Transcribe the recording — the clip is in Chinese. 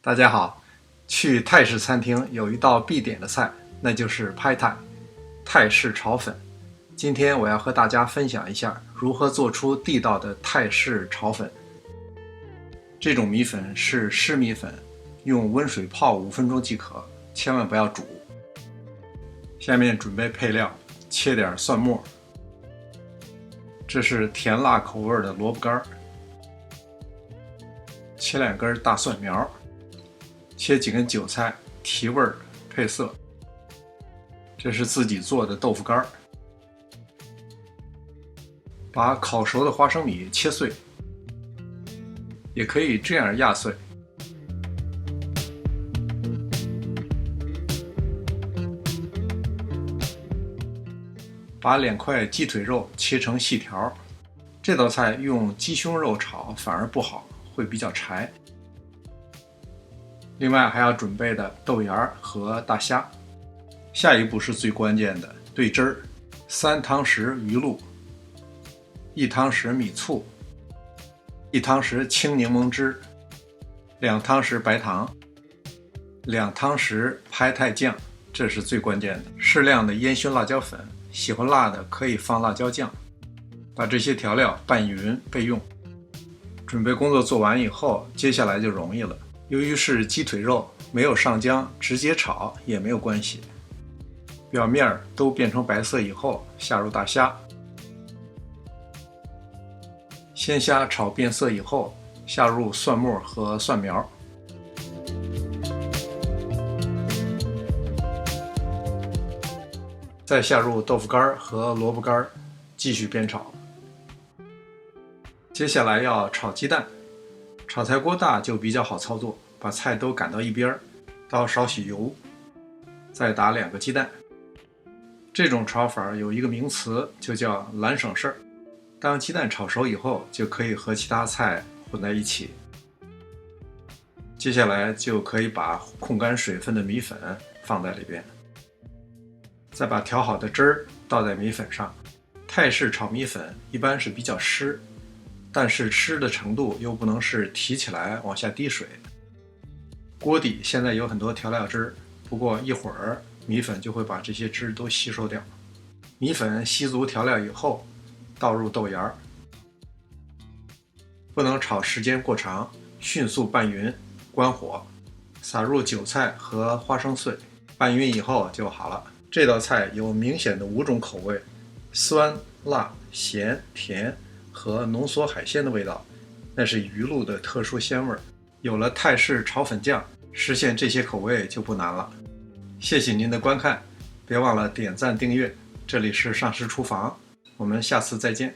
大家好，去泰式餐厅有一道必点的菜，那就是拍泰，泰式炒粉。今天我要和大家分享一下如何做出地道的泰式炒粉。这种米粉是湿米粉，用温水泡5分钟即可，千万不要煮。下面准备配料，切点蒜末，这是甜辣口味的萝卜干，切2根大蒜苗，切几根韭菜提味配色。这是自己做的豆腐干，把烤熟的花生米切碎，也可以这样压碎。把2块鸡腿肉切成细条，这道菜用鸡胸肉炒反而不好，会比较柴。另外还要准备的豆芽和大虾。下一步是最关键的兑汁儿，3汤匙鱼露，1汤匙米醋，1汤匙青柠檬汁，2汤匙白糖，2汤匙拍泰酱，这是最关键的。适量的烟熏辣椒粉，喜欢辣的可以放辣椒酱。把这些调料拌匀备用。准备工作做完以后，接下来就容易了。由于是鸡腿肉，没有上浆，直接炒也没有关系。表面都变成白色以后，下入大虾。鲜虾炒变色以后，下入蒜末和蒜苗。再下入豆腐干和萝卜干，继续煸炒。接下来要炒鸡蛋，炒菜锅大就比较好操作，把菜都赶到一边，倒少许油，再打2个鸡蛋。这种炒法有一个名词，就叫懒省事儿。当鸡蛋炒熟以后，就可以和其他菜混在一起。接下来就可以把控干水分的米粉放在里边，再把调好的汁儿倒在米粉上。泰式炒米粉一般是比较湿，但是湿的程度又不能是提起来往下滴水。锅底现在有很多调料汁，不过一会儿米粉就会把这些汁都吸收掉。米粉吸足调料以后，倒入豆芽，不能炒时间过长，迅速拌匀，关火，撒入韭菜和花生碎，拌匀以后就好了。这道菜有明显的5种口味：酸、辣、咸、甜和浓缩海鲜的味道，那是鱼露的特殊鲜味。有了泰式炒粉酱，实现这些口味就不难了。谢谢您的观看，别忘了点赞订阅。这里是上师厨房，我们下次再见。